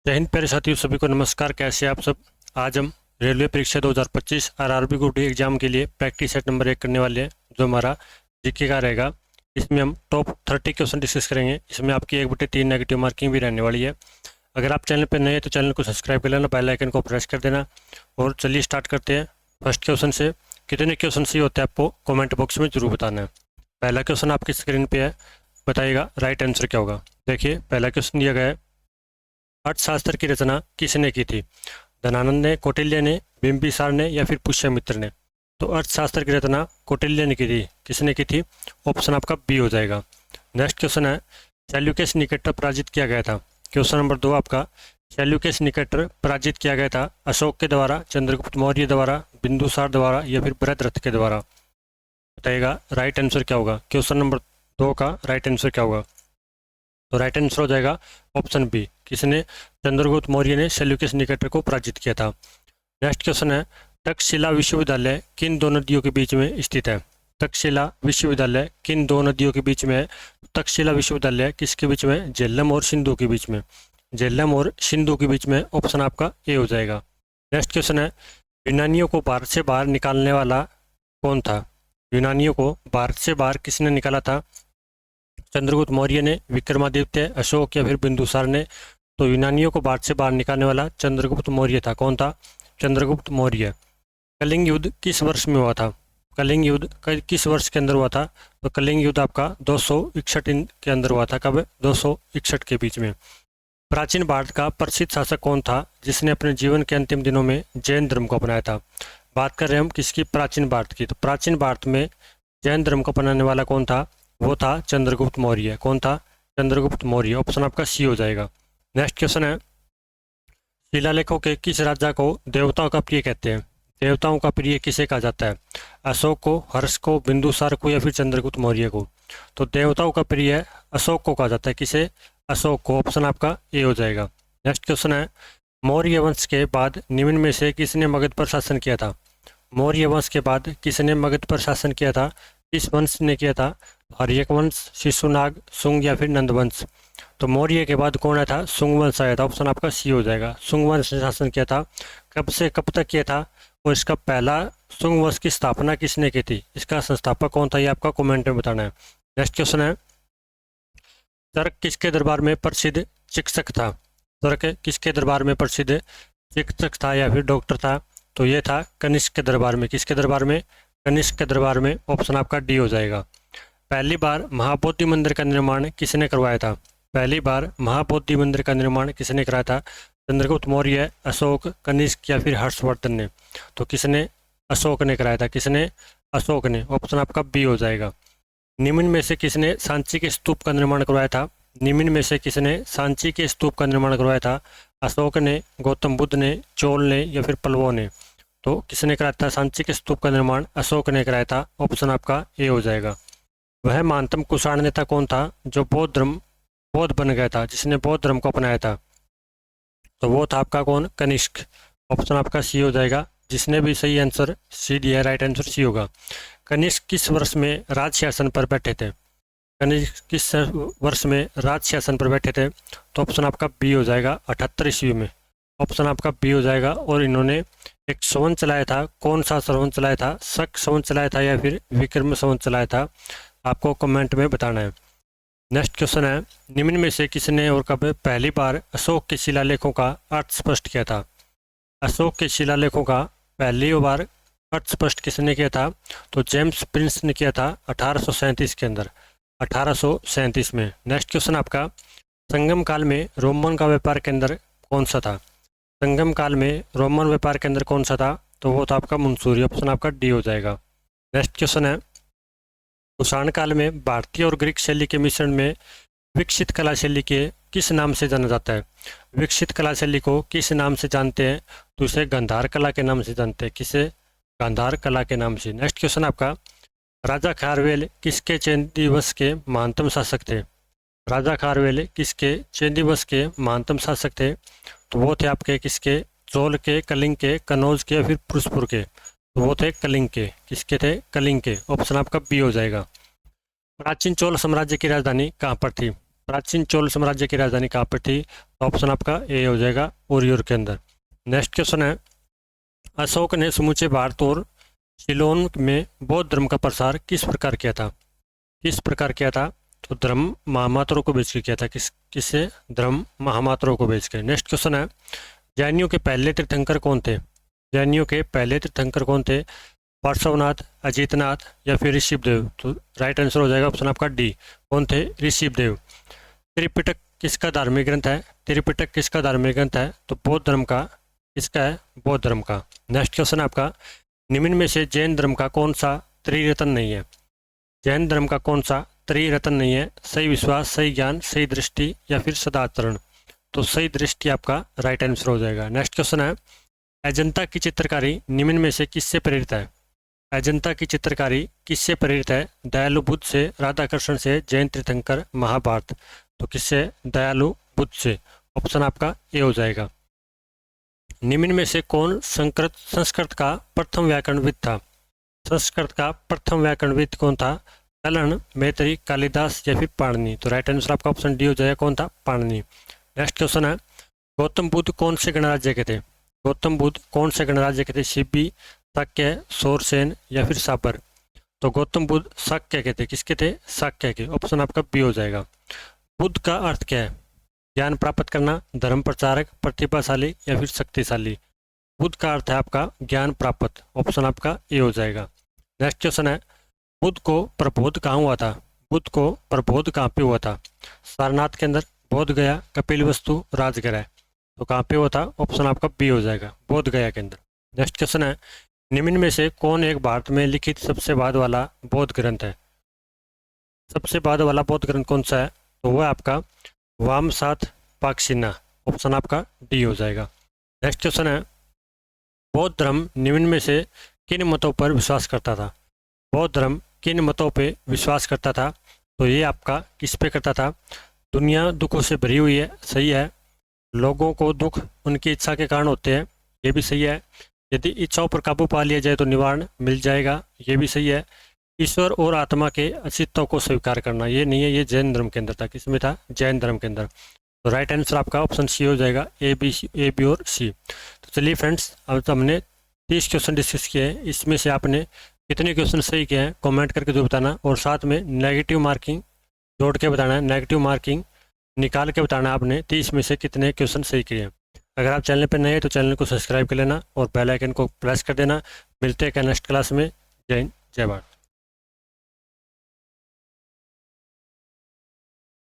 जय हिंद प्यारे साथियों, सभी को नमस्कार। कैसे हैं आप सब। आज हम रेलवे परीक्षा 2025 आरआरबी ग्रुप डी एग्जाम के लिए प्रैक्टिस सेट नंबर 1 करने वाले हैं, जो हमारा जीके का रहेगा। इसमें हम टॉप 30 क्वेश्चन डिस्कस करेंगे। इसमें आपकी 1/3 नेगेटिव मार्किंग भी रहने वाली है। अगर आप चैनल पर नए हैं तो चैनल को सब्सक्राइब कर लेना, बेल आइकन को प्रेस कर देना। और चलिए स्टार्ट करते हैं फर्स्ट क्वेश्चन से। कितने क्वेश्चन सही होते हैं आपको कॉमेंट बॉक्स में जरूर बताना है। पहला क्वेश्चन आपकी स्क्रीन पे है, बताइएगा राइट आंसर क्या होगा। देखिए पहला क्वेश्चन दिया गया है, अर्थशास्त्र की रचना किसने की थी। धनानंद ने, कौटिल्य ने, बिंबिसार ने या फिर पुष्यमित्र ने। तो अर्थशास्त्र की रचना कौटिल्य ने की थी। किसने की थी? ऑप्शन आपका बी हो जाएगा। नेक्स्ट क्वेश्चन है, सेल्यूकस निकेटर पराजित किया गया था। क्वेश्चन नंबर 2 आपका, सेल्यूकस निकेटर पराजित किया गया था अशोक के द्वारा, चंद्रगुप्त मौर्य द्वारा, बिंदुसार द्वारा या फिर बृहद्रथ के द्वारा। बताइएगा राइट आंसर क्या होगा। क्वेश्चन नंबर 2 का राइट आंसर क्या होगा। तो राइट आंसर हो जाएगा ऑप्शन बी। किसने? चंद्रगुप्त मौर्य ने सेल्यूकस निकेटर को पराजित किया था। नेक्स्ट क्वेश्चन है, तक्षशिला विश्वविद्यालय किन दो नदियों के बीच में स्थित है। तक्षशिला विश्वविद्यालय किन दो नदियों के बीच में है। तक्षशिला विश्वविद्यालय किसके बीच में? झेलम और सिंधु के बीच में। झेलम और सिंधु के बीच में। ऑप्शन आपका ए हो जाएगा। नेक्स्ट क्वेश्चन है, यूनानियों को भारत से बाहर निकालने वाला कौन था। यूनानियों को भारत से बाहर किसने निकाला था? चंद्रगुप्त मौर्य ने, विक्रमादित्य, अशोक या फिर बिंदुसार ने। तो यूनानियों को भारत से बाहर निकालने वाला चंद्रगुप्त मौर्य था। कौन था? चंद्रगुप्त मौर्य। कलिंग युद्ध किस वर्ष में हुआ था? कलिंग युद्ध किस वर्ष के अंदर हुआ था? तो कलिंग युद्ध आपका 261 के अंदर हुआ था। कब? 261 के बीच में। प्राचीन भारत का प्रसिद्ध शासक कौन था जिसने अपने जीवन के अंतिम दिनों में जैन धर्म को अपनाया था? बात कर रहे हैं हम किसकी? प्राचीन भारत की। तो प्राचीन भारत में जैन धर्म को अपनाने वाला कौन था? वो था चंद्रगुप्त मौर्य। कौन था? चंद्रगुप्त मौर्य। ऑप्शन आपका सी हो जाएगा। नेक्स्ट क्वेश्चन है, शिलालेखों के किस राजा को देवताओं का प्रिय कहते हैं। देवताओं का प्रिय किसे कहा जाता है? अशोक को, हर्ष को, बिंदुसार को या फिर चंद्रगुप्त मौर्य को। तो देवताओं का प्रिय अशोक को कहा जाता है। किसे? अशोक को। ऑप्शन आपका ए हो जाएगा। नेक्स्ट क्वेश्चन है, मौर्य वंश के बाद निम्न में से किसने मगध पर शासन किया था। मौर्य वंश के बाद किसने मगध पर शासन किया था? किस वंश ने किया था? हर्यक वंश, शिशुनाग, शुंग या फिर नंद वंश। तो मौर्य के बाद कौन आया था? शुंग वंश आया था। ऑप्शन आपका सी हो जाएगा। शुंग वंश ने शासन किया था। कब से कब तक किया था? और इसका पहला शुंग वंश की स्थापना किसने की थी? इसका संस्थापक कौन था? ये आपका कमेंट में बताना है। नेक्स्ट क्वेश्चन है, तर्क किसके दरबार में प्रसिद्ध चिकित्सक था। तर्क किसके दरबार में प्रसिद्ध चिकित्सक था या फिर डॉक्टर था? तो ये था कनिष्क के दरबार में। किसके दरबार में? कनिष्क के दरबार में। ऑप्शन आपका डी हो जाएगा। पहली बार महाबोधि मंदिर का निर्माण किसने करवाया था? पहली बार महाबोधि मंदिर का निर्माण किसने कराया था? चंद्रगुप्त मौर्य, अशोक, कनिष्क या फिर हर्षवर्धन ने। तो किसने? अशोक ने कराया था। किसने? अशोक ने। ऑप्शन आपका बी हो जाएगा। निम्न में से किसने सांची के स्तूप का निर्माण करवाया था? निम्न में से किसने सांची के स्तूप का निर्माण करवाया था? अशोक ने, गौतम बुद्ध ने, चोल ने या फिर पल्लवों ने। तो किसने कराया था सांची के स्तूप का निर्माण? अशोक ने कराया था। ऑप्शन आपका ए हो जाएगा। वह महानतम कुषाण नेता कौन था जो बौद्ध बन गया था, जिसने बौद्ध धर्म को अपनाया था? तो वो था आपका कौन? कनिष्क। ऑप्शन आपका सी हो जाएगा। जिसने भी सही आंसर सी दिया है, राइट आंसर सी होगा। कनिष्क किस वर्ष में राज शासन पर बैठे थे? कनिष्क किस वर्ष में राज शासन पर बैठे थे? तो ऑप्शन आपका बी हो जाएगा, 78 ईस्वी में। ऑप्शन आपका बी हो जाएगा। और इन्होंने एक संवत चलाया था। कौन सा संवत चलाया था? शक संवत चलाया था या फिर विक्रम संवत चलाया था? आपको कमेंट में बताना है। नेक्स्ट क्वेश्चन है, निम्न में से किसने और कब पहली बार अशोक के शिलालेखों का अर्थ स्पष्ट किया था? अशोक के शिलालेखों का पहली बार अर्थ स्पष्ट किसने किया था? तो जेम्स प्रिंस ने किया था 1837 के अंदर, 1837 में। नेक्स्ट क्वेश्चन आपका, संगम काल में रोमन का व्यापार केंद्र कौन सा था? संगम काल में रोमन व्यापार केंद्र कौन सा था? तो वो था आपका मंसूरी। ऑप्शन आपका डी हो जाएगा। नेक्स्ट क्वेश्चन है, कुषाण काल में भारतीय और ग्रीक शैली के मिश्रण में विकसित कला शैली के किस नाम से जाना जाता है? विकसित कला शैली को किस नाम से जानते हैं? तो इसे गांधार कला के नाम से जानते हैं। किसे? गांधार कला के नाम से। नेक्स्ट क्वेश्चन आपका, राजा खारवेल किसके चैंदी वंश के महानतम शासक थे? राजा खारवेल किसके चैंदी वंश के महानतम शासक थे? तो वो थे आपके किसके? चोल के, कलिंग के, कनौज के या फिर पुरुषपुर के। तो वो थे कलिंग के। किसके थे? कलिंग के। ऑप्शन आपका बी हो जाएगा। प्राचीन चोल साम्राज्य की राजधानी कहाँ पर थी? प्राचीन चोल साम्राज्य की राजधानी कहाँ पर थी? तो ऑप्शन आपका ए हो जाएगा ओरियोर के अंदर। नेक्स्ट क्वेश्चन है, अशोक ने समूचे भारत और सिलोन में बौद्ध धर्म का प्रसार किस प्रकार किया था? किस प्रकार किया था? तो धर्म महामात्रों को बेच के किया था। किससे? धर्म महामात्रों को बेच के। नेक्स्ट क्वेश्चन है, जैनियों के पहले तीर्थंकर कौन थे? जैनियों के पहले तीर्थंकर कौन थे? पार्श्वनाथ, अजीतनाथ या फिर ऋषिदेव? तो राइट आंसर हो जाएगा ऑप्शन आपका डी। कौन थे? ऋषिदेव। त्रिपिटक किसका धार्मिक ग्रंथ है? त्रिपिटक किसका धार्मिक ग्रंथ है? तो बौद्ध धर्म का। किसका है? बौद्ध धर्म का। नेक्स्ट क्वेश्चन है आपका, निम्न में से जैन धर्म का कौन सा त्रिरत्न नहीं है? जैन धर्म का कौन सा त्रिरत्न नहीं है? सही विश्वास, सही ज्ञान, सही दृष्टि या फिर सदाचरण? तो सही दृष्टि आपका राइट आंसर हो जाएगा। नेक्स्ट क्वेश्चन है, अजंता की चित्रकारी निम्न में से किससे प्रेरित है? अजंता की चित्रकारी किससे प्रेरित है? दयालु बुद्ध से, राधाकृष्ण से, जैन तीर्थंकर, महाभारत? तो किससे? दयालु बुद्ध से। ऑप्शन आपका ए हो जाएगा। निम्न में से कौन संस्कृत का प्रथम व्याकरणविद था? संस्कृत का प्रथम व्याकरणविद कौन था? कर्ण, मैत्री, कालिदास या फिर पाणिनि? तो राइट आंसर आपका ऑप्शन डी हो जाएगा। कौन था? पाणिनि। नेक्स्ट क्वेश्चन है, गौतम बुद्ध कौन से गणराज्य के थे? गौतम बुद्ध कौन से गणराज्य के थे? शिबी, शाक्य, शोरसेन या फिर साबर? तो गौतम बुद्ध शाक्य के थे। किसके थे? शाक्य के। ऑप्शन आपका बी हो जाएगा। बुद्ध का अर्थ क्या है? ज्ञान प्राप्त करना, धर्म प्रचारक, प्रतिभाशाली या फिर शक्तिशाली? बुद्ध का अर्थ है आपका ज्ञान प्राप्त। ऑप्शन आपका ए हो जाएगा। नेक्स्ट क्वेश्चन है, बुद्ध को प्रबोध कहाँ हुआ था? बुद्ध को प्रबोध कहाँ पे हुआ था? सारनाथ के अंदर, बोध गया, कपिलवस्तु, राजगृह? तो कहाँ पे हुआ था? ऑप्शन आपका बी हो जाएगा, बोध गया के अंदर। नेक्स्ट क्वेश्चन है, निम्न में से कौन एक भारत में लिखित सबसे बाद वाला बौद्ध ग्रंथ है? सबसे बाद वाला बौद्ध ग्रंथ कौन सा है? तो वह आपका वामसात पाक्षिणा। ऑप्शन आपका डी हो जाएगा। नेक्स्ट क्वेश्चन है, बौद्ध धर्म निम्न में से किन मतों पर विश्वास करता था? बौद्ध धर्म किन मतों पे विश्वास करता था? तो ये आपका किस पे करता था? दुनिया दुखों से भरी हुई है, सही है। लोगों को दुख उनकी इच्छा के कारण होते हैं, ये भी सही है। यदि इच्छाओं पर काबू पा लिया जाए तो निवारण मिल जाएगा, ये भी सही है। ईश्वर और आत्मा के अस्तित्व को स्वीकार करना, ये नहीं है, ये जैन धर्म के अंदर था। किसमें था? जैन धर्म के अंदर। तो राइट आंसर आपका ऑप्शन सी हो जाएगा, ए बी और सी। तो चलिए फ्रेंड्स, अब तो हमने 30 क्वेश्चन डिस्कस किए हैं। इसमें से आपने कितने क्वेश्चन सही किए हैं कमेंट करके जो बताना, और साथ में नेगेटिव मार्किंग जोड़ के बताना है। नेगेटिव मार्किंग निकाल के बताना आपने 30 में से कितने क्वेश्चन सही किए हैं। अगर आप चैनल पर नए हैं तो चैनल को सब्सक्राइब कर लेना और बेल आइकन को प्रेस कर देना। मिलते हैं नेक्स्ट क्लास में। जय हिंद, जय भारत।